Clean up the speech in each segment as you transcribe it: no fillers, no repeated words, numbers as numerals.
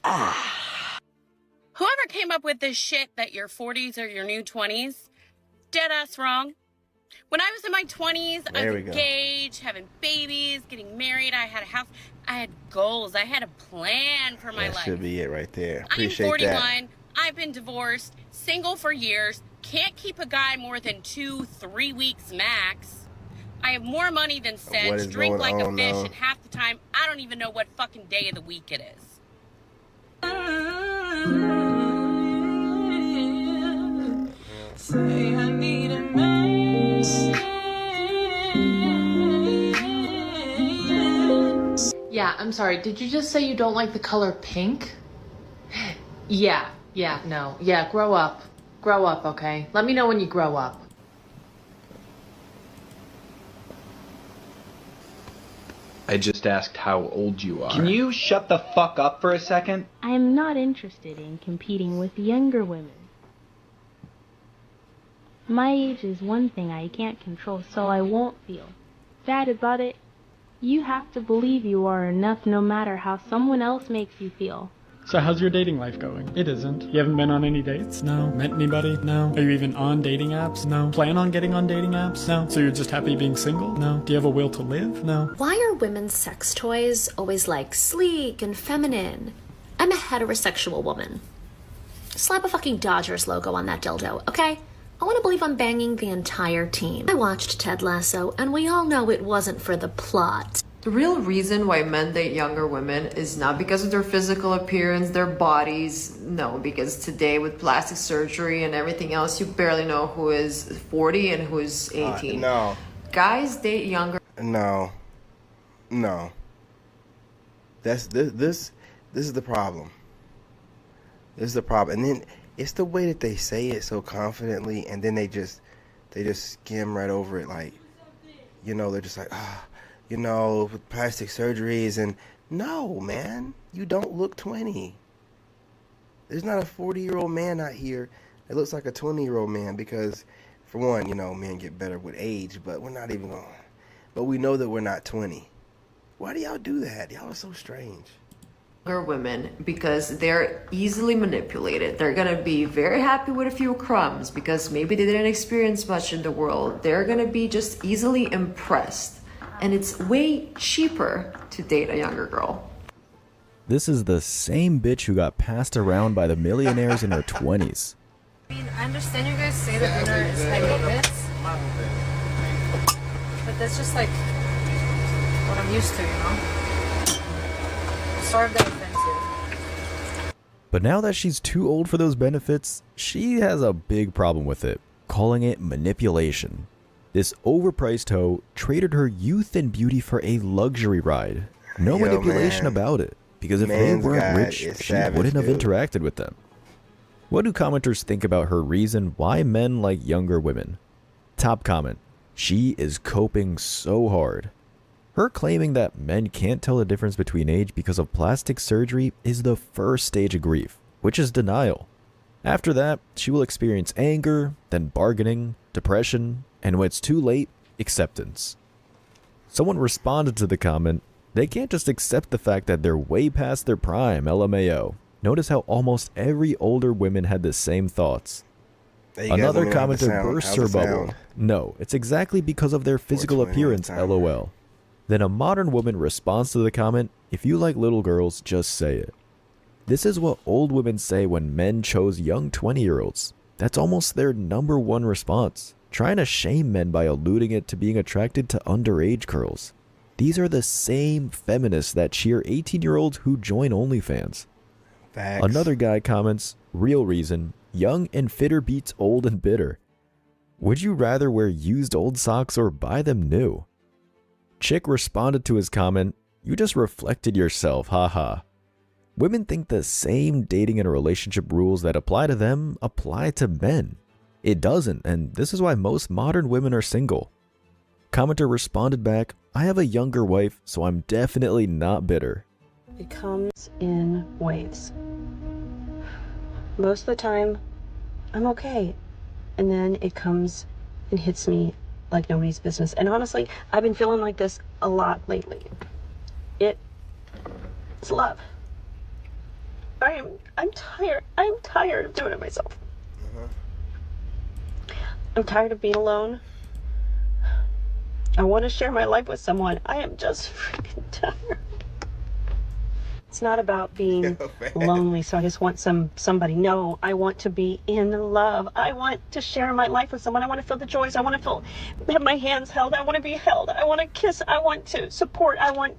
Whoever came up with this shit that your 40s are your new 20s, dead ass wrong. When I was in my 20s, I was engaged, having babies, getting married. I had a house. I had goals. I had a plan for my life. That should be it right there. Appreciate I'm 41. That. I've been divorced, single for years, can't keep a guy more than 2-3 weeks max. I have more money than sense, drink like a fish, and half the time, I don't even know what fucking day of the week it is. Say I need a man. Yeah, I'm sorry. Did you just say you don't like the color pink? Yeah, no. Yeah, grow up. Grow up, okay? Let me know when you grow up. I just asked how old you are. Can you shut the fuck up for a second? I am not interested in competing with younger women. My age is one thing I can't control, so I won't feel bad about it. You have to believe you are enough no matter how someone else makes you feel. So how's your dating life going? It isn't. You haven't been on any dates? No. Met anybody? No. Are you even on dating apps? No. Plan on getting on dating apps? No. So you're just happy being single? No. Do you have a will to live? No. Why are women's sex toys always like sleek and feminine? I'm a heterosexual woman. Slap a fucking Dodgers logo on that dildo, okay? I want to believe I'm banging the entire team. I watched Ted Lasso, and we all know it wasn't for the plot. The real reason why men date younger women is not because of their physical appearance, their bodies. No, because today with plastic surgery and everything else, you barely know who is 40 and who is 18. No. Guys date younger. No. This is the problem. This is the problem. And then it's the way that they say it so confidently, and then they just skim right over it, like, you know, they're just like, you know, with plastic surgeries. And no, man, you don't look 20. There's not a 40-year-old man out here that looks like a 20-year-old man, because for one, you know, men get better with age, but we're not even going. But we know that we're not 20. Why do y'all do that? Y'all are so strange. Women, because they're easily manipulated. They're gonna be very happy with a few crumbs because maybe they didn't experience much in the world. They're gonna be just easily impressed, and it's way cheaper to date a younger girl. This is the same bitch who got passed around by the millionaires in her 20s. I mean, I understand you guys say that dinner is high maintenance, but that's just like what I'm used to, you know? Sorry if that offends you. But now that she's too old for those benefits, she has a big problem with it, calling it manipulation. This overpriced hoe traded her youth and beauty for a luxury ride. No manipulation about it, because if they weren't rich, she wouldn't have interacted with them. What do commenters think about her reason why men like younger women? Top comment: she is coping so hard. Her claiming that men can't tell the difference between age because of plastic surgery is the first stage of grief, which is denial. After that, she will experience anger, then bargaining, depression, and when it's too late, acceptance. Someone responded to the comment, they can't just accept the fact that they're way past their prime, LMAO. Notice how almost every older woman had the same thoughts. Another commenter bursts her bubble. No, it's exactly because of their physical appearance, LOL. Then a modern woman responds to the comment, if you like little girls, just say it. This is what old women say when men chose young 20-year-olds. That's almost their number one response, trying to shame men by alluding it to being attracted to underage girls. These are the same feminists that cheer 18-year-olds who join OnlyFans. Facts. Another guy comments, real reason, young and fitter beats old and bitter. Would you rather wear used old socks or buy them new? Chick responded to his comment, you just reflected yourself, haha. Women think the same dating and relationship rules that apply to them apply to men. It doesn't, and this is why most modern women are single. Commenter responded back, I have a younger wife, so I'm definitely not bitter. It comes in waves. Most of the time, I'm okay. And then it comes and hits me like nobody's business. And honestly, I've been feeling like this a lot lately. It's love. I'm tired. I'm tired of doing it myself. I'm tired of being alone. I want to share my life with someone. I am just freaking tired. It's not about being lonely, so I just want somebody. No, I want to be in love. I want to share my life with someone. I want to feel the joys. I want to have my hands held. I want to be held. I want to kiss. I want to support. I want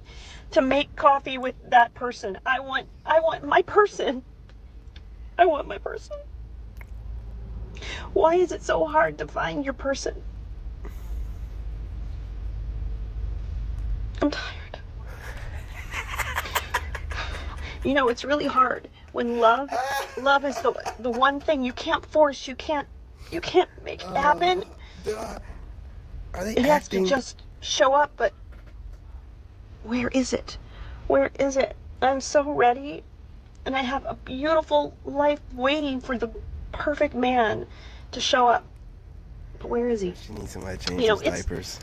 to make coffee with that person. I want my person. I want my person. Why is it so hard to find your person? I'm tired. You know, it's really hard when love is the one thing you can't force, you can't make it happen. It has to just show up, but where is it? Where is it? I'm so ready, and I have a beautiful life waiting for the perfect man to show up. But where is he? She needs somebody to change his diapers.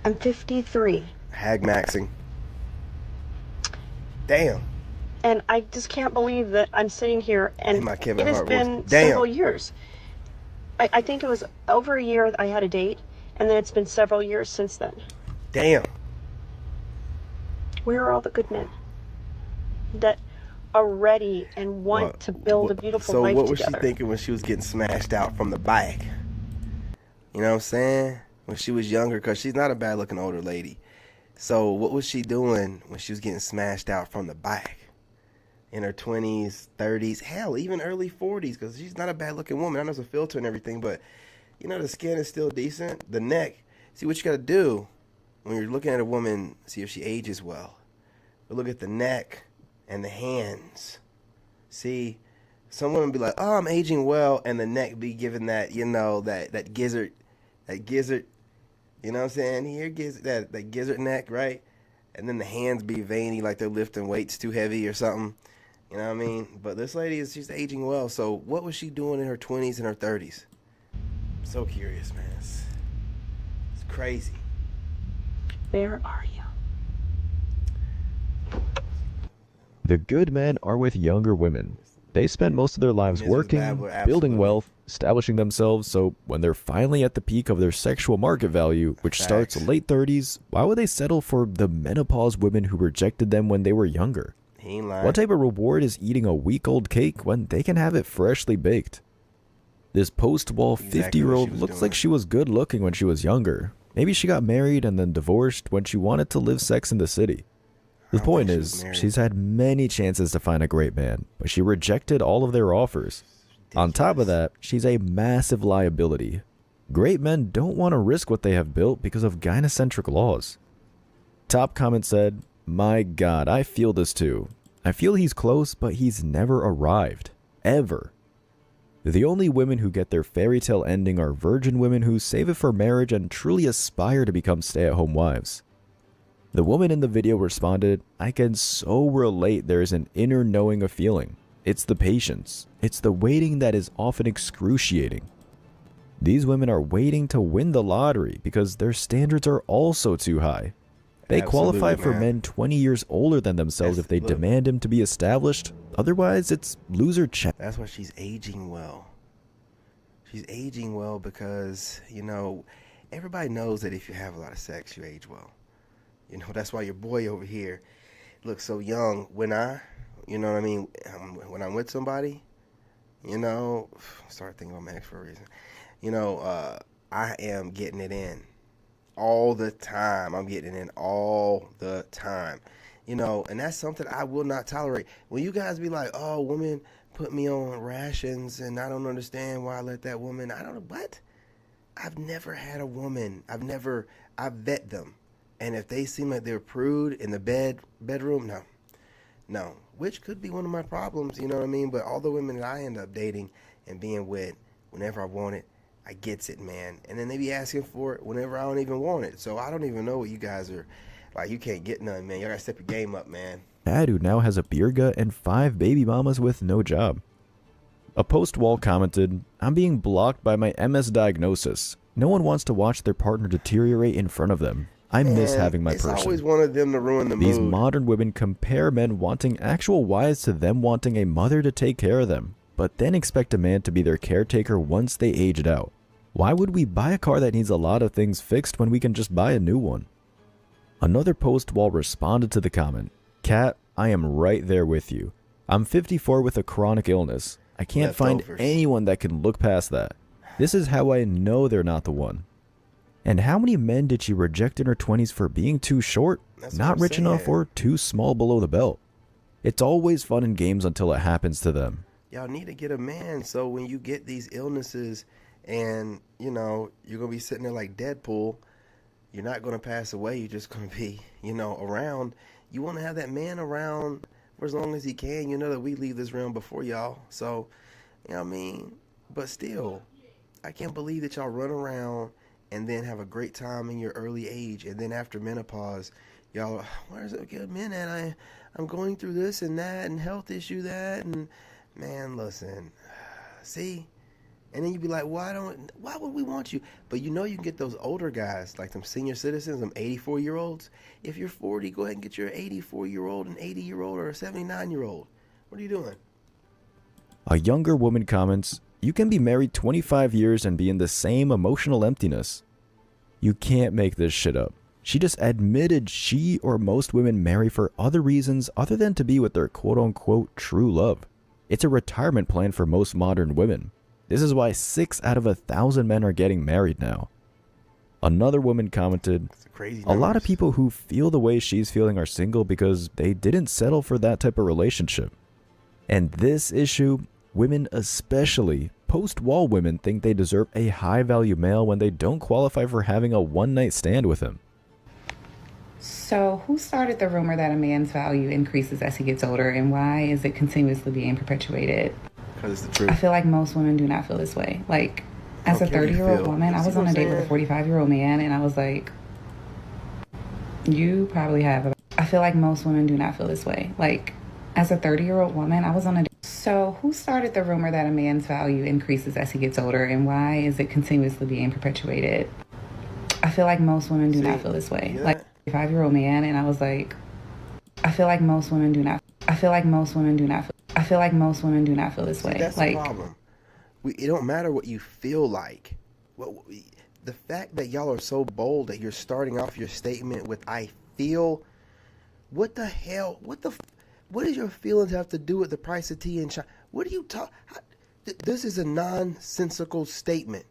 I'm 53. Hag maxing. Damn. And I just can't believe that I'm sitting here and it has been Damn. several years. I think it was over a year that I had a date, and then it's been several years since then. Damn. Where are all the good men that are ready and want to build a beautiful life together? So what was she thinking when she was getting smashed out from the back? You know what I'm saying? When she was younger, because she's not a bad looking older lady. So what was she doing when she was getting smashed out from the back? In her 20s, 30s, hell, even early 40s, because she's not a bad-looking woman. I know it's a filter and everything, but, you know, the skin is still decent. The neck, see what you got to do when you're looking at a woman, see if she ages well. But look at the neck and the hands. See, some women be like, oh, I'm aging well, and the neck be giving that, you know, that gizzard, you know what I'm saying? Here, that gizzard neck, right? And then the hands be veiny, like they're lifting weights too heavy or something. You know what I mean? But this lady she's aging well. So what was she doing in her 20s and her 30s? I'm so curious, man. It's crazy. Where are you? The good men are with younger women. They spend most of their lives working, building wealth, establishing themselves, so when they're finally at the peak of their sexual market value, which starts late 30s, why would they settle for the menopause women who rejected them when they were younger? He ain't lying. What type of reward is eating a week-old cake when they can have it freshly baked? This post-wall 50-year-old looks like she was good looking when she was younger. Maybe she got married and then divorced when she wanted to live Sex in the City. The point is, she's had many chances to find a great man, but she rejected all of their offers. On top of that, she's a massive liability. Great men don't want to risk what they have built because of gynocentric laws. Top comment said, my God, I feel this too. I feel he's close, but he's never arrived. Ever. The only women who get their fairy tale ending are virgin women who save it for marriage and truly aspire to become stay-at-home wives. The woman in the video responded, I can so relate there is an inner knowing of feeling. It's the patience. It's the waiting that is often excruciating. These women are waiting to win the lottery because their standards are also too high. They qualify for men 20 years older than themselves if they demand him to be established. Otherwise, it's loser check. That's why she's aging well. She's aging well because, you know, everybody knows that if you have a lot of sex, you age well. You know, that's why your boy over here looks so young. You know what I mean? When I'm with somebody, you know, start thinking about my ex for a reason. You know, I am getting it in all the time. I'm getting it in all the time. You know, and that's something I will not tolerate. When you guys be like, oh, women put me on rations and I don't understand why I let that woman, I don't know, what? I've never had a woman. I've vet them. And if they seem like they're prude in the bedroom, no. Which could be one of my problems, you know what I mean? But all the women that I end up dating and being with, whenever I want it, I gets it, man. And then they be asking for it whenever I don't even want it. So I don't even know what you guys are, like, you can't get none, man. Y'all gotta step your game up, man. Dad who now has a beer gut and 5 baby mamas with no job. A post-wall commented, I'm being blocked by my MS diagnosis. No one wants to watch their partner deteriorate in front of them. I miss having my it's person. It's always one of them to ruin the mood. These modern women compare men wanting actual wives to them wanting a mother to take care of them, but then expect a man to be their caretaker once they aged out. Why would we buy a car that needs a lot of things fixed when we can just buy a new one? Another post wall responded to the comment, Kat, I am right there with you. I'm 54 with a chronic illness. I can't find anyone that can look past that. This is how I know they're not the one. And how many men did she reject in her 20s for being too short, not rich enough, or too small below the belt? It's always fun and games until it happens to them. Y'all need to get a man so when you get these illnesses and, you know, you're going to be sitting there like Deadpool, you're not going to pass away. You're just going to be, you know, around. You want to have that man around for as long as he can. You know that we leave this realm before y'all. So, you know what I mean? But still, I can't believe that y'all run around and then have a great time in your early age, and then after menopause, y'all are, where's a good man at? I'm going through this and that, and health issue that, and man, listen, see, and then you'd be like, why would we want you? But you know you can get those older guys, like them senior citizens, them 84-year-olds. If you're 40, go ahead and get your 84-year-old, an 80-year-old, or a 79-year-old. What are you doing? A younger woman comments, you can be married 25 years and be in the same emotional emptiness. You can't make this shit up. She just admitted she or most women marry for other reasons other than to be with their quote-unquote true love. It's a retirement plan for most modern women. This is why 6 out of 1,000 men are getting married now. Another woman commented, a lot of people who feel the way she's feeling are single because they didn't settle for that type of relationship. And this issue, women especially, post-wall women think they deserve a high-value male when they don't qualify for having a one-night stand with him. So, who started the rumor that a man's value increases as he gets older, and why is it continuously being perpetuated? Because it's the truth. I feel like most women do not feel this way. Like, as a 30-year-old woman, I was on a date with a 45-year-old man, and I was like, you probably have. I feel like most women do not feel this way. Like, as a 30-year-old woman, I was on a date. So, who started the rumor that a man's value increases as he gets older, and why is it continuously being perpetuated? I feel like most women do not feel this way. Like, 5-year-old man, and I was like, I feel like most women do not. I feel like most women do not. I feel like most women do not feel this way. That's like, the problem. It don't matter what you feel like. The fact that y'all are so bold that you're starting off your statement with "I feel." What the hell? What does your feelings have to do with the price of tea in China? What are you talking? This is a nonsensical statement.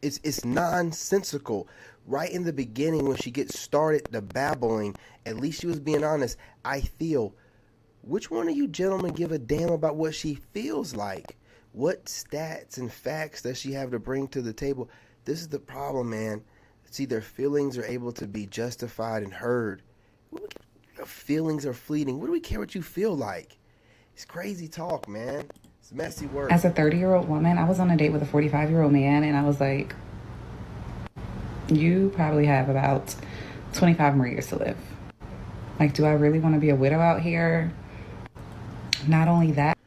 It's nonsensical. Right in the beginning, when she gets started the babbling, at least she was being honest. I feel. Which one of you gentlemen give a damn about what she feels like? What stats and facts does she have to bring to the table? This is the problem, man. See, their feelings are able to be justified and heard. Your feelings are fleeting. What do we care what you feel like? It's crazy talk, man. It's messy work. As a 30-year-old woman, I was on a date with a 45-year-old man, and I was like, you probably have about 25 more years to live. Like, do I really want to be a widow out here? Not only that.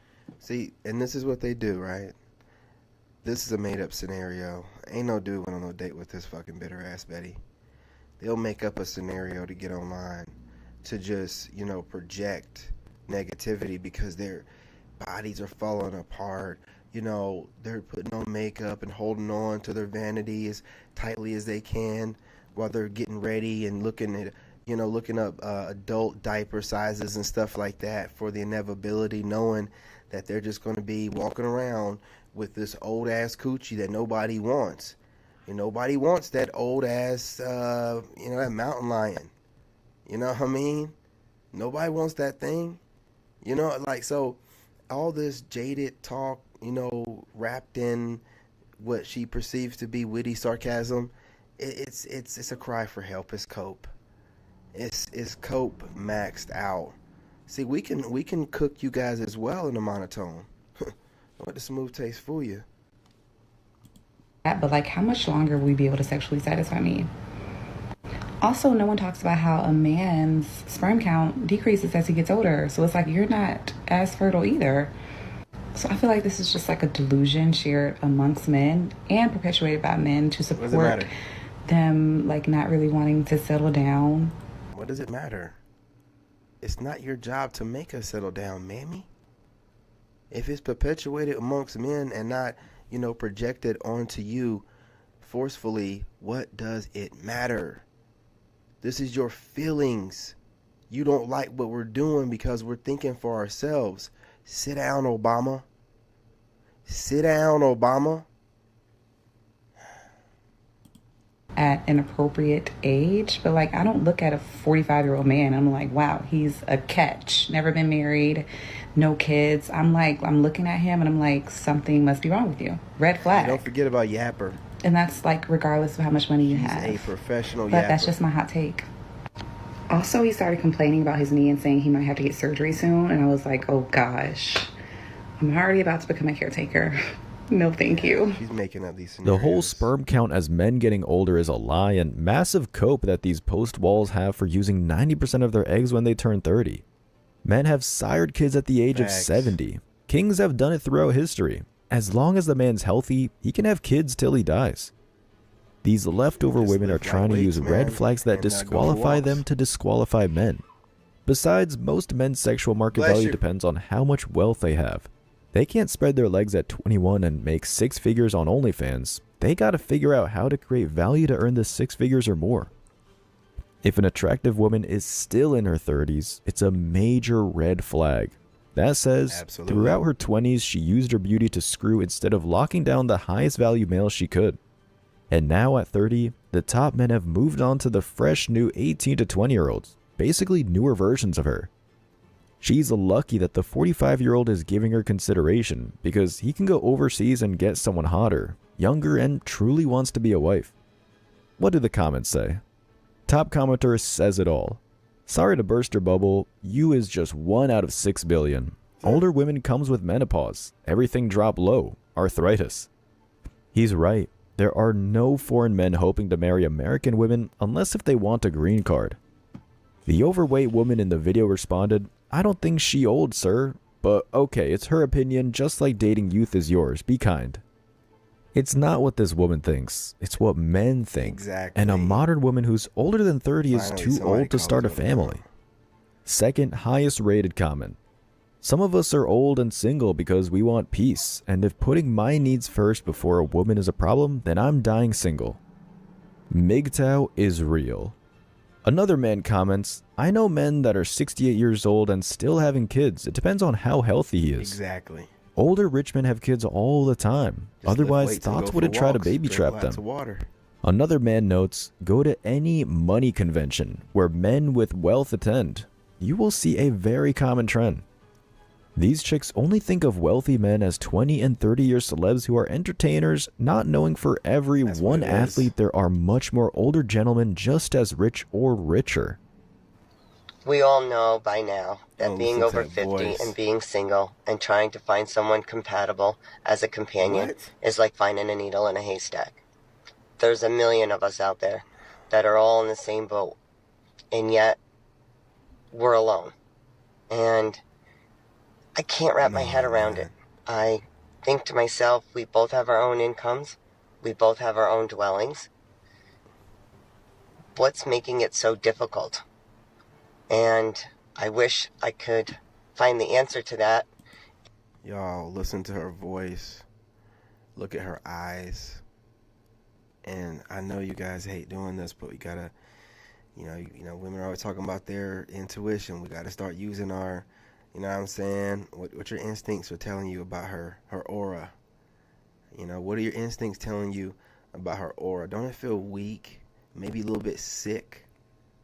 See, and this is what they do, right? This is a made-up scenario. Ain't no dude went on no date with this fucking bitter-ass Betty. They'll make up a scenario to get online to just, you know, project negativity because their bodies are falling apart. You know, they're putting on makeup and holding on to their vanity as tightly as they can while they're getting ready and looking at, you know, looking up adult diaper sizes and stuff like that for the inevitability, knowing that they're just going to be walking around with this old ass coochie that nobody wants. And nobody wants that old ass, you know, that mountain lion. You know what I mean? Nobody wants that thing. You know, like, so all this jaded talk, you know, wrapped in what she perceives to be witty sarcasm, it's a cry for help. It's cope. It's cope maxed out. See, we can cook you guys as well in a monotone. Let the smooth taste fool you. But like, how much longer will we be able to sexually satisfy me? Also, no one talks about how a man's sperm count decreases as he gets older. So it's like, you're not as fertile either. So I feel like this is just like a delusion shared amongst men and perpetuated by men to support them like not really wanting to settle down. What does it matter? It's not your job to make us settle down, mammy. If it's perpetuated amongst men and not, projected onto you forcefully, what does it matter? This is your feelings. You don't like what we're doing because we're thinking for ourselves. Sit down, Obama. Sit down, Obama. At an appropriate age, but like I don't look at a 45-year-old man, I'm like, wow, he's a catch, never been married, no kids. I'm looking at him and I'm like, something must be wrong with you. Red flag. Don't forget about Yapper. And that's like regardless of how much money you have. He's a professional But yapper. that's just my hot take. Also, he started complaining about his knee and saying he might have to get surgery soon, and I was like, oh gosh, I'm already about to become a caretaker. No, thank you. She's making up these scenarios. The whole sperm count as men getting older is a lie and massive cope that these post-walls have for using 90% of their eggs when they turn 30. Men have sired kids at the age of 70. Kings have done it throughout history. As long as the man's healthy, he can have kids till he dies. These leftover women are trying to use red flags that disqualify them to disqualify men. Besides, most men's sexual market value depends on how much wealth they have. They can't spread their legs at 21 and make 6 figures on OnlyFans. They gotta figure out how to create value to earn the 6 figures or more. If an attractive woman is still in her 30s, it's a major red flag. That says, throughout her 20s, she used her beauty to screw instead of locking down the highest value male she could. And now at 30, the top men have moved on to the fresh new 18 to 20-year-olds, basically newer versions of her. She's lucky that the 45-year-old is giving her consideration because he can go overseas and get someone hotter, younger, and truly wants to be a wife. What do the comments say? Top commenter says it all. Sorry to burst your bubble, you is just 1 out of 6 billion. Older women comes with menopause, everything drop low, arthritis. He's right. There are no foreign men hoping to marry American women unless if they want a green card. The overweight woman in the video responded, I don't think she old, sir. But okay, it's her opinion, just like dating youth is yours. Be kind. It's not what this woman thinks. It's what men think. Exactly. And a modern woman who's older than 30 is too old to start a family. Second highest rated comment. Some of us are old and single because we want peace, and if putting my needs first before a woman is a problem, then I'm dying single. MGTOW is real. Another man comments, I know men that are 68 years old and still having kids. It depends on how healthy he is. Exactly. Older rich men have kids all the time. Otherwise, thoughts wouldn't try to baby trap them. Another man notes, go to any money convention where men with wealth attend. You will see a very common trend. These chicks only think of wealthy men as 20 and 30-year celebs who are entertainers, not knowing for every one athlete there are much more older gentlemen just as rich or richer. We all know by now that being over 50 and being single and trying to find someone compatible as a companion is like finding a needle in a haystack. There's a million of us out there that are all in the same boat, and yet we're alone. And I can't wrap my head around it. I think to myself, we both have our own incomes. We both have our own dwellings. What's making it so difficult? And I wish I could find the answer to that. Y'all, listen to her voice. Look at her eyes. And I know you guys hate doing this, but we gotta, you know, women are always talking about their intuition. We gotta start using our, you know what I'm saying? What your instincts are telling you about her aura. You know, what are your instincts telling you about her aura? Don't it feel weak? Maybe a little bit sick?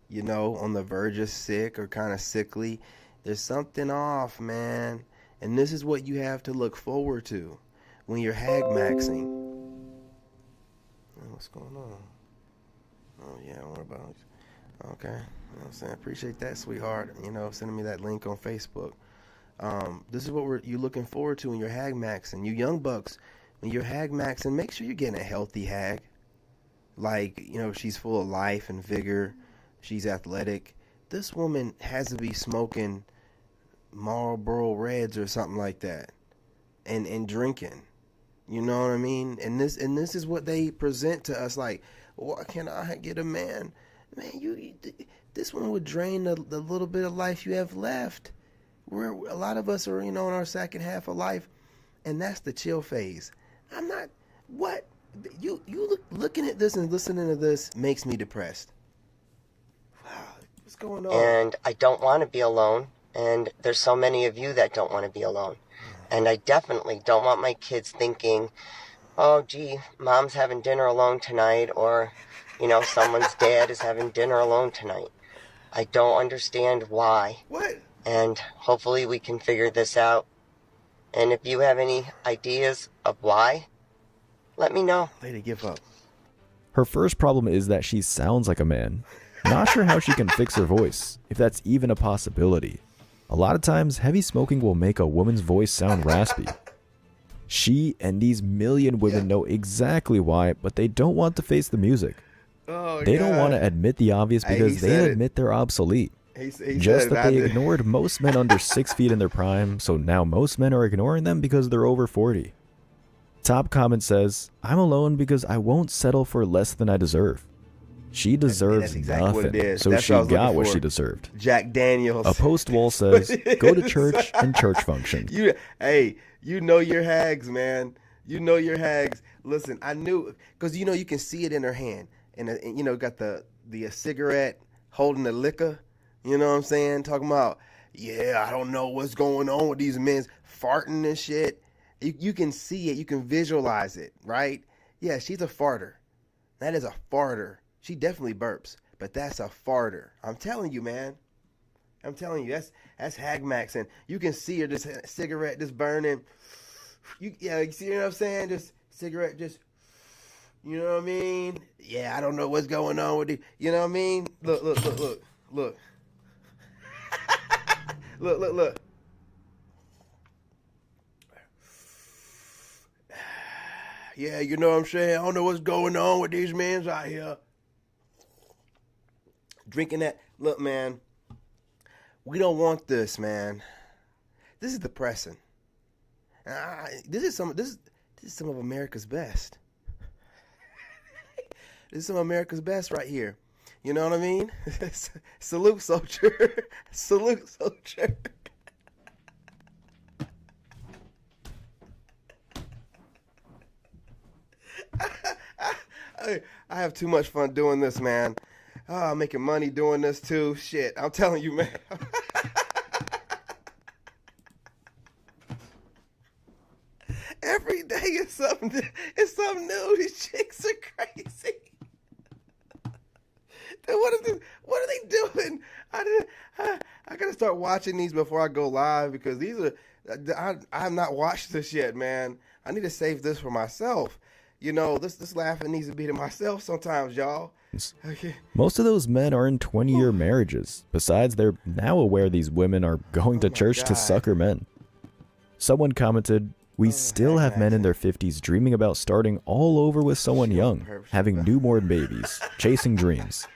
You know, on the verge of sick or kind of sickly? There's something off, man. And this is what you have to look forward to when you're hag maxing. What's going on? Oh, yeah, what about it? Okay. You know what I'm saying? Appreciate that, sweetheart. You know, sending me that link on Facebook. This is what you're looking forward to when you're hag maxing. You young bucks, when you're hag maxing, make sure you're getting a healthy hag. Like, you know, she's full of life and vigor. She's athletic. This woman has to be smoking Marlboro Reds or something like that. And drinking. You know what I mean? And this is what they present to us like, why can't I get a man? Man, this one would drain the little bit of life you have left. A lot of us are, in our second half of life, and that's the chill phase. I'm not, what? You looking at this and listening to this makes me depressed. Wow, what's going on? And I don't want to be alone, and there's so many of you that don't want to be alone. And I definitely don't want my kids thinking, oh, gee, mom's having dinner alone tonight, or, someone's dad is having dinner alone tonight. I don't understand why. What? And hopefully we can figure this out. And if you have any ideas of why, let me know. Way to give up. Her first problem is that she sounds like a man. Not sure how she can fix her voice, if that's even a possibility. A lot of times, heavy smoking will make a woman's voice sound raspy. She and these million women know exactly why, but they don't want to face the music. They don't want to admit the obvious because they admit they're obsolete. Just that they ignored most men under 6 feet in their prime, so now most men are ignoring them because they're over 40. Top comment says, I'm alone because I won't settle for less than I deserve. She deserves nothing, so she got what she deserved. Jack Daniels. A post wall says, go to church and church function. You know your hags, man. You know your hags. Listen, I knew, because you can see it in her hand. And got the cigarette holding the liquor. You know what I'm saying? Talking about, I don't know what's going on with these men farting and shit. You can see it. You can visualize it, right? Yeah, she's a farter. That is a farter. She definitely burps, but that's a farter. I'm telling you, man. I'm telling you, that's hag max, and you can see her, this cigarette just burning. You see what I'm saying? Just cigarette, just, you know what I mean? Yeah, I don't know what's going on with it. You know what I mean? Look. Look. Yeah, you know what I'm saying? I don't know what's going on with these men out here. Drinking that. Look, man, we don't want this, man. This is depressing. This is some of America's best. This is some of America's best right here. You know what I mean? Salute, soldier. Salute, soldier. I have too much fun doing this, man. I'm making money doing this too. Shit, I'm telling you, man. Every day is something new. These chicks are crazy. Dude, what are they doing? I gotta start watching these before I go live, because these are, I have not watched this yet, man. I need to save this for myself. This laughing needs to be to myself sometimes, y'all. Okay. Most of those men are in 20-year marriages. Besides, they're now aware these women are going to church to sucker men. Someone commented, we still have men in their 50s dreaming about starting all over with someone young, having newborn babies, chasing dreams.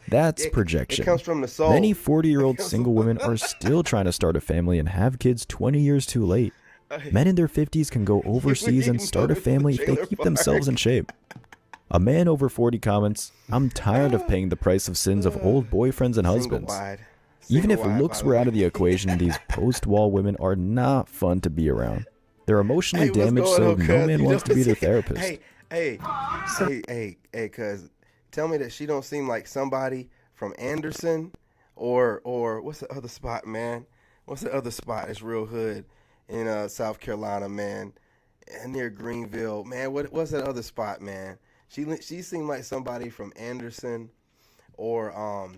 That's projection. It comes from the soul. Many 40-year-old single women are still trying to start a family and have kids 20 years too late. Men in their 50s can go overseas and start a family if they keep themselves in shape. A man over 40 comments, I'm tired of paying the price of sins of old boyfriends and husbands. Even if looks were out of the equation, these post-wall women are not fun to be around. They're emotionally damaged, so no man wants to be their therapist. Hey, cuz, tell me that she don't seem like somebody from Anderson or what's the other spot, man? What's the other spot? It's real hood in South Carolina, man, and near Greenville, man. What's that other spot, man? She seemed like somebody from Anderson or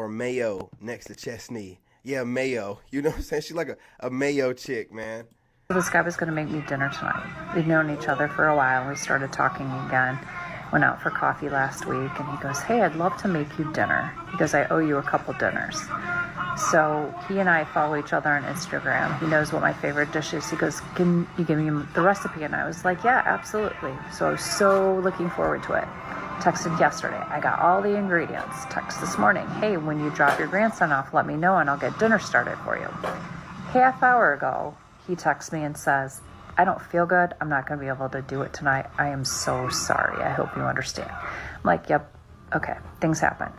Mayo next to Chesney. Yeah, Mayo. You know what I'm saying? She's like a Mayo chick, man. This guy was going to make me dinner tonight. We'd known each other for a while. We started talking again. Went out for coffee last week, and he goes, hey, I'd love to make you dinner. He goes, I owe you a couple dinners. So he and I follow each other on Instagram. He knows what my favorite dish is. He goes, can you give me the recipe? And I was like, yeah, absolutely. So I was so looking forward to it. Texted yesterday, I got all the ingredients. Text this morning, hey, when you drop your grandson off, let me know and I'll get dinner started for you. Half hour ago, he texts me and says, I don't feel good. I'm not going to be able to do it tonight. I am so sorry. I hope you understand. I'm like, yep, okay, things happen.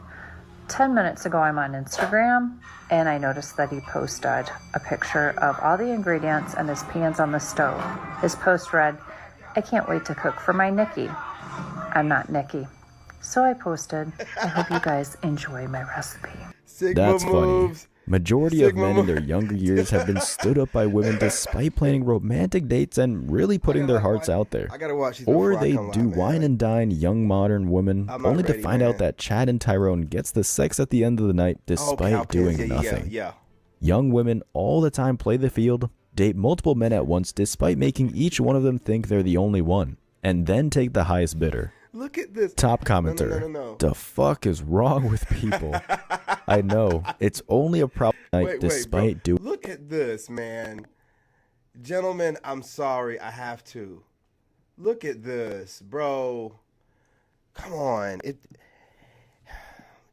10 minutes ago, I'm on Instagram, and I noticed that he posted a picture of all the ingredients and his pans on the stove. His post read, I can't wait to cook for my Nikki. I'm not Nikki. So I posted, I hope you guys enjoy my recipe. That's funny. Majority of men in their younger years have been stood up by women despite planning romantic dates and really putting their hearts out there. Or they do wine and dine young modern women only to find out that Chad and Tyrone gets the sex at the end of the night despite doing nothing. Young women all the time play the field, date multiple men at once despite making each one of them think they're the only one, and then take the highest bidder. Look at this. Top commenter. No. The fuck is wrong with people? I know. It's only a problem despite doing. Look at this, man. Gentlemen, I'm sorry. I have to. Look at this, bro. Come on.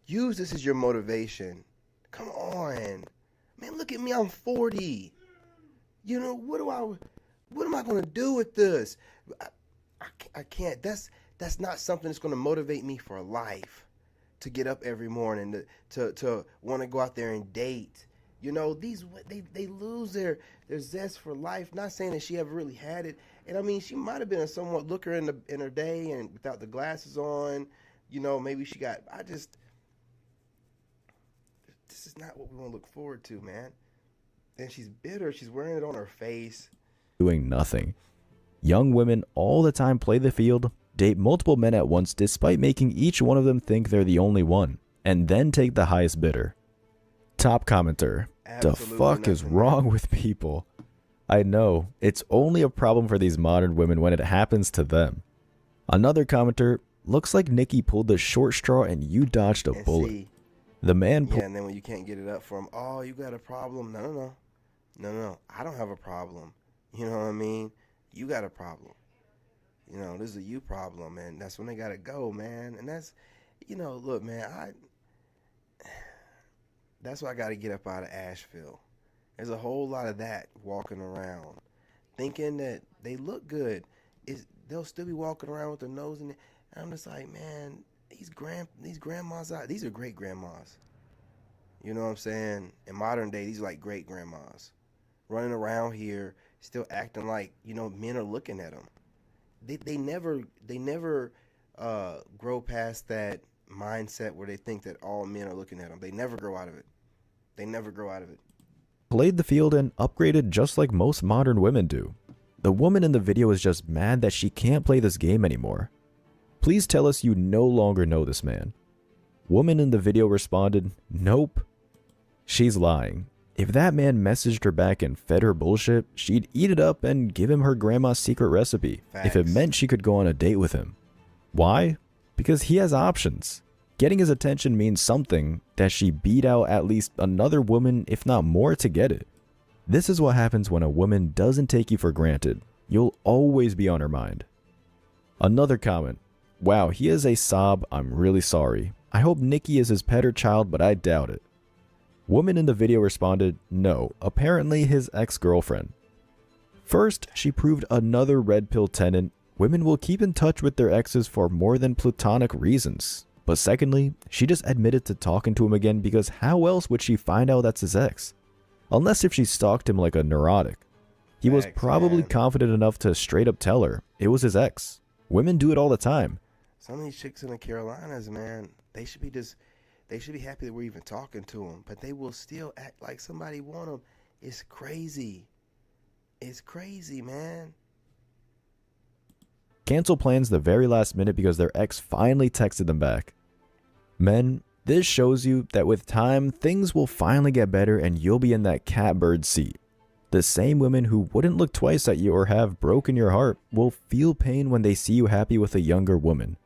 Use this as your motivation. Come on. Man, look at me. I'm 40. You know, what am I going to do with this? I can't. That's not something that's going to motivate me for life, to get up every morning, to want to go out there and date. You know, they lose their zest for life. Not saying that she ever really had it. And I mean, she might have been a somewhat looker in her day and without the glasses on. You know, maybe she got, this is not what we want to look forward to, man. And she's bitter. She's wearing it on her face. Doing nothing. Young women all the time play the field, date multiple men at once despite making each one of them think they're the only one, and then take the highest bidder. Top commenter. The fuck is wrong with people? I know, it's only a problem for these modern women when it happens to them. Another commenter. Looks like Nikki pulled the short straw and you dodged a bullet. See, the man and then when you can't get it up for him, oh, you got a problem. No. I don't have a problem. You know what I mean? You got a problem. You know, this is a you problem, and that's when they got to go, man. And that's, you know, look, man, that's why I got to get up out of Asheville. There's a whole lot of that walking around, thinking that they look good. They'll still be walking around with their nose in it. And I'm just like, man, these grandmas these are great grandmas. You know what I'm saying? In modern day, these are like great grandmas running around here, still acting like, you know, men are looking at them. They never grow past that mindset where they think that all men are looking at them. They never grow out of it. Played the field and upgraded just like most modern women do. The woman in the video is just mad that she can't play this game anymore. Please tell us you no longer know this man. Woman in the video responded, nope. She's lying. If that man messaged her back and fed her bullshit, she'd eat it up and give him her grandma's secret recipe. Facts. If it meant she could go on a date with him. Why? Because he has options. Getting his attention means something that she beat out at least another woman, if not more, to get it. This is what happens when a woman doesn't take you for granted. You'll always be on her mind. Another comment. Wow, he is a sob. I'm really sorry. I hope Nikki is his pet or child, but I doubt it. Woman in the video responded, no, apparently his ex-girlfriend. First, she proved another red pill tenant. Women will keep in touch with their exes for more than platonic reasons. But secondly, she just admitted to talking to him again because how else would she find out that's his ex? Unless if she stalked him like a neurotic. He was probably confident enough to straight up tell her it was his ex. Women do it all the time. Some of these chicks in the Carolinas, man, they should be happy that we're even talking to them, but they will still act like somebody want them. It's crazy. It's crazy, man. Cancel plans the very last minute because their ex finally texted them back. Men, this shows you that with time, things will finally get better and you'll be in that catbird seat. The same women who wouldn't look twice at you or have broken your heart will feel pain when they see you happy with a younger woman.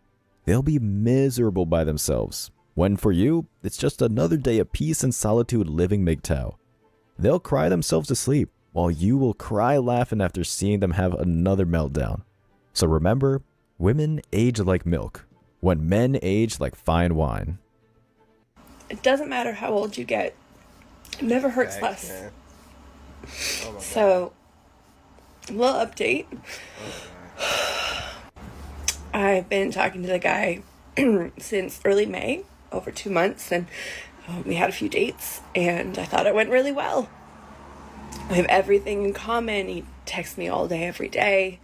They'll be miserable by themselves. When for you, it's just another day of peace and solitude living MGTOW. They'll cry themselves to sleep, while you will cry laughing after seeing them have another meltdown. So remember, women age like milk, when men age like fine wine. It doesn't matter how old you get. It never hurts less. Man. Oh my so, little update. I've been talking to the guy since early May, over 2 months, and we had a few dates, and I thought it went really well. We have everything in common. He texts me all day, every day.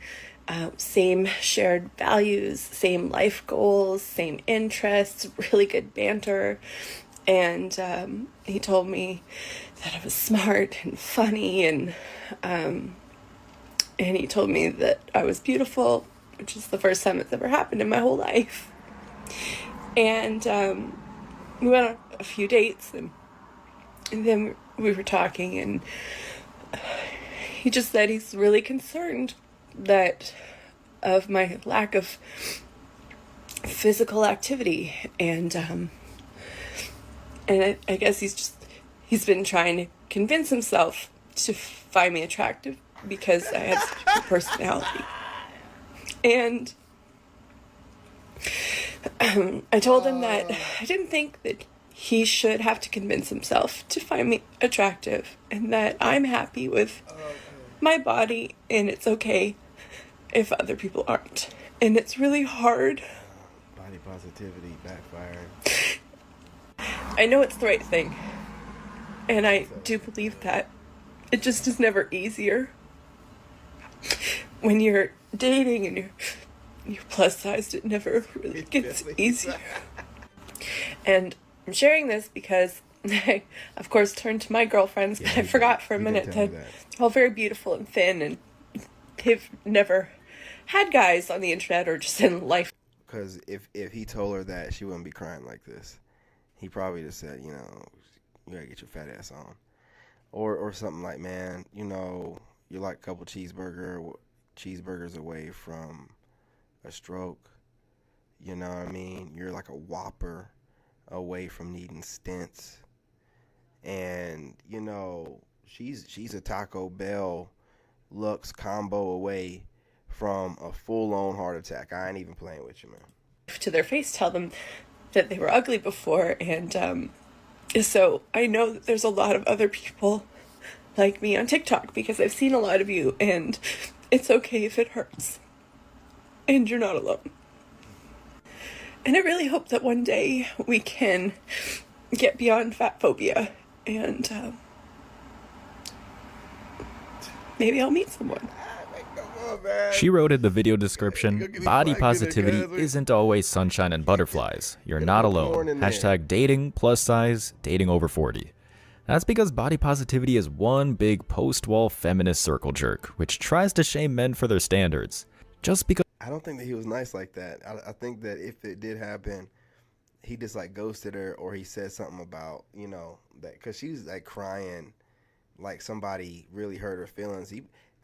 Same shared values, same life goals, same interests, really good banter. And he told me that I was smart and funny, and he told me that I was beautiful, which is the first time it's ever happened in my whole life. And we went on a few dates, and then we were talking, and he just said he's really concerned that of my lack of physical activity, and I guess he's been trying to convince himself to find me attractive because I have such a personality. And I told him that I didn't think that he should have to convince himself to find me attractive, and that I'm happy with my body, and it's okay if other people aren't. And it's really hard. Body positivity backfired. I know it's the right thing, and I do believe that. It just is never easier. When you're dating and you're plus sized, it never really gets easier. And I'm sharing this because I, of course, turned to my girlfriends, but I forgot for a minute that they're all very beautiful and thin, and they've never had guys on the internet or just in life. Because if he told her that, she wouldn't be crying like this. He probably just said, you know, you gotta get your fat ass on. Or something like, man, you know, you're like a couple cheeseburgers away from a stroke. You know what I mean? You're like a Whopper away from needing stents. And, you know, she's a Taco Bell Lux combo away from a full-on heart attack. I ain't even playing with you, man. To their face, tell them that they were ugly before, and so I know that there's a lot of other people like me on TikTok because I've seen a lot of you, and it's okay if it hurts, and you're not alone. And I really hope that one day we can get beyond fat phobia, and maybe I'll meet someone. She wrote in the video description, body positivity isn't always sunshine and butterflies. You're not alone. Hashtag dating, plus size, dating over 40. That's because body positivity is one big post-wall feminist circle jerk, which tries to shame men for their standards. Just because... I don't think that he was nice like that. I think that if it did happen, he just like ghosted her, or he said something about, you know, that, because she was like crying like somebody really hurt her feelings.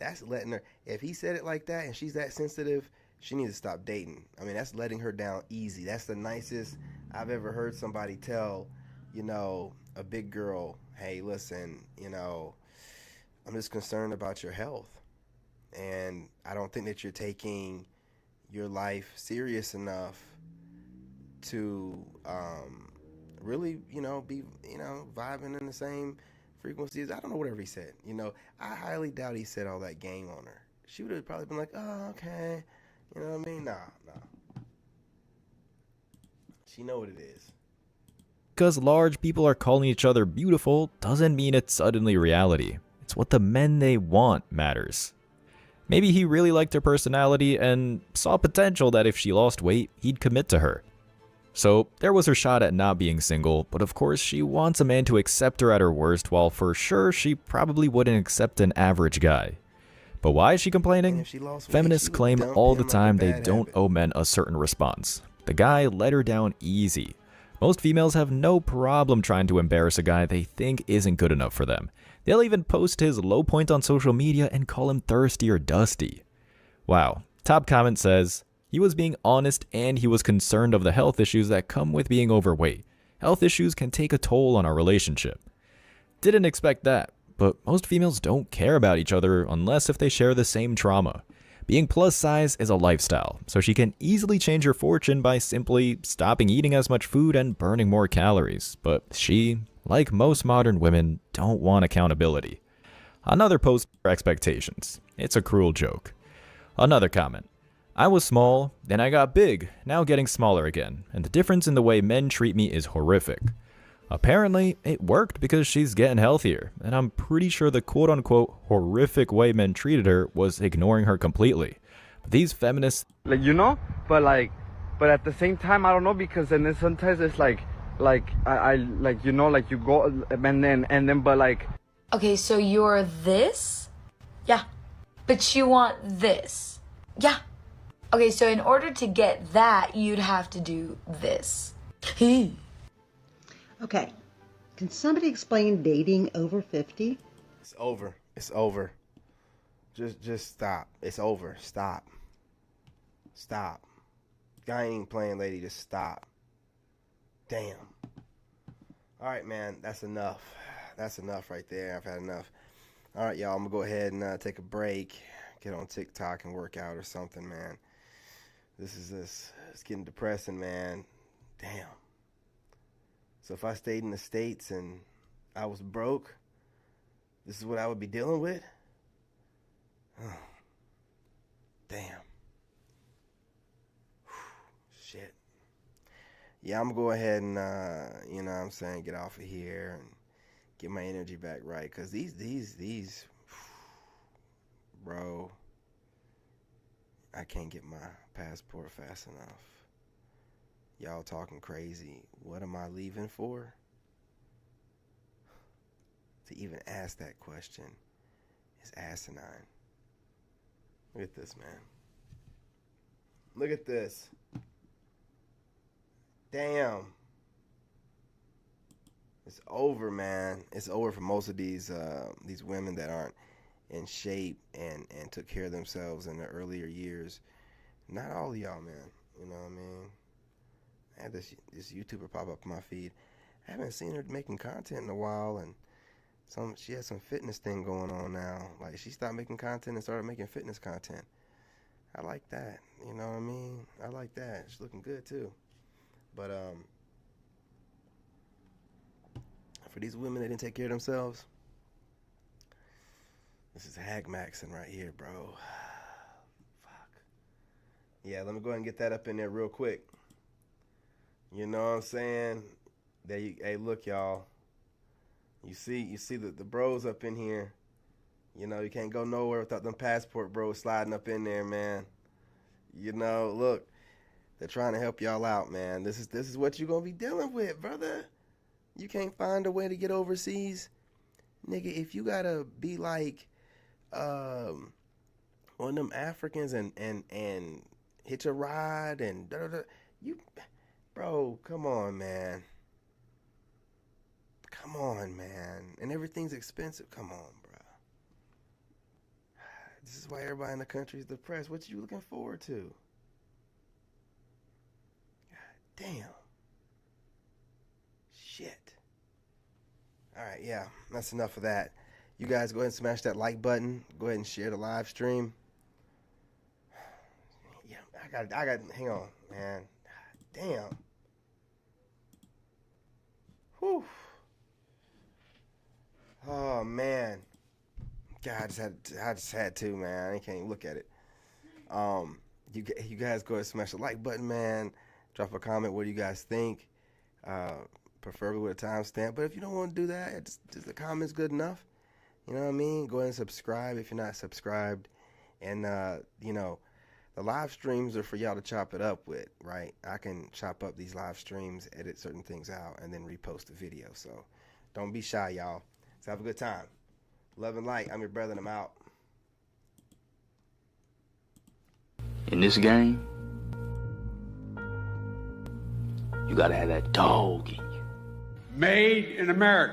That's letting her, if he said it like that and she's that sensitive, she needs to stop dating. I mean, that's letting her down easy. That's the nicest I've ever heard somebody tell, you know, a big girl, hey, listen, you know, I'm just concerned about your health. And I don't think that you're taking your life serious enough to really, you know, be, you know, vibing in the same frequencies. I don't know, whatever he said. You know, I highly doubt he said all that game on her. She would have probably been like, oh, okay. You know what I mean? Nah. She know what it is. Because large people are calling each other beautiful doesn't mean it's suddenly reality. It's what the men they want matters. Maybe he really liked her personality and saw potential that if she lost weight, he'd commit to her. So there was her shot at not being single, but of course she wants a man to accept her at her worst, while for sure she probably wouldn't accept an average guy. But why is she complaining? Feminists claim all the time they don't owe men a certain response. The guy let her down easy. Most females have no problem trying to embarrass a guy they think isn't good enough for them. They'll even post his low point on social media and call him thirsty or dusty. Wow. Top comment says, he was being honest and he was concerned of the health issues that come with being overweight. Health issues can take a toll on our relationship. Didn't expect that, but most females don't care about each other unless if they share the same trauma. Being plus size is a lifestyle, so she can easily change her fortune by simply stopping eating as much food and burning more calories. But she, like most modern women, don't want accountability. Another post for expectations. It's a cruel joke. Another comment. I was small, then I got big, now getting smaller again, and the difference in the way men treat me is horrific. Apparently, it worked because she's getting healthier, and I'm pretty sure the quote-unquote horrific way men treated her was ignoring her completely. But these feminists... Like, you know? But at the same time, I don't know, because then sometimes it's like I like, you know, like you go, and then, but like... Okay, so you're this? Yeah. But you want this? Yeah. Okay, so in order to get that, you'd have to do this. Okay, can somebody explain dating over 50? It's over. It's over. Just stop. It's over. Stop. Stop. I ain't even playing, lady. Just stop. Damn. All right, man. That's enough. That's enough right there. I've had enough. All right, y'all. I'm going to go ahead and take a break. Get on TikTok and work out or something, man. It's getting depressing, man. Damn. So if I stayed in the States and I was broke, this is what I would be dealing with? Oh. Damn. Shit. Yeah, I'm going to go ahead and, you know what I'm saying, get off of here and get my energy back right. Because these, bro, I can't get my passport fast enough. Y'all talking crazy. What am I leaving for? To even ask that question is asinine. Look at this, man. Look at this. Damn. It's over, man. It's over for most of these women that aren't in shape and took care of themselves in their earlier years. Not all of y'all, man. You know what I mean? I had this YouTuber pop up on my feed. I haven't seen her making content in a while, and she has some fitness thing going on now. Like, she stopped making content and started making fitness content. I like that. You know what I mean? I like that. She's looking good too. But for these women that didn't take care of themselves, this is Hag Maxon right here, bro. Fuck. Yeah, let me go ahead and get that up in there real quick. You know what I'm saying? Hey, look, y'all. You see the bros up in here. You know, you can't go nowhere without them passport bros sliding up in there, man. You know, look, they're trying to help y'all out, man. This is what you're gonna be dealing with, brother. You can't find a way to get overseas, nigga. If you gotta be like one of them Africans and hitch a ride and you. Bro, come on, man. Come on, man. And everything's expensive. Come on, bro. This is why everybody in the country is depressed. What you looking forward to? God damn. Shit. All right, yeah. That's enough of that. You guys go ahead and smash that like button. Go ahead and share the live stream. Yeah, I got hang on, man. Damn. Whew. Oh man, God, I just had to, man. I can't even look at it. You guys go ahead and smash the like button, man. Drop a comment. What do you guys think? Preferably with a timestamp. But if you don't want to do that, just the comment's good enough. You know what I mean? Go ahead and subscribe if you're not subscribed. And you know, the live streams are for y'all to chop it up with, right? I can chop up these live streams, edit certain things out, and then repost the video. So don't be shy, y'all. Let's have a good time. Love and light. I'm your brother, and I'm out. In this game, you gotta have that dog in you. Made in America.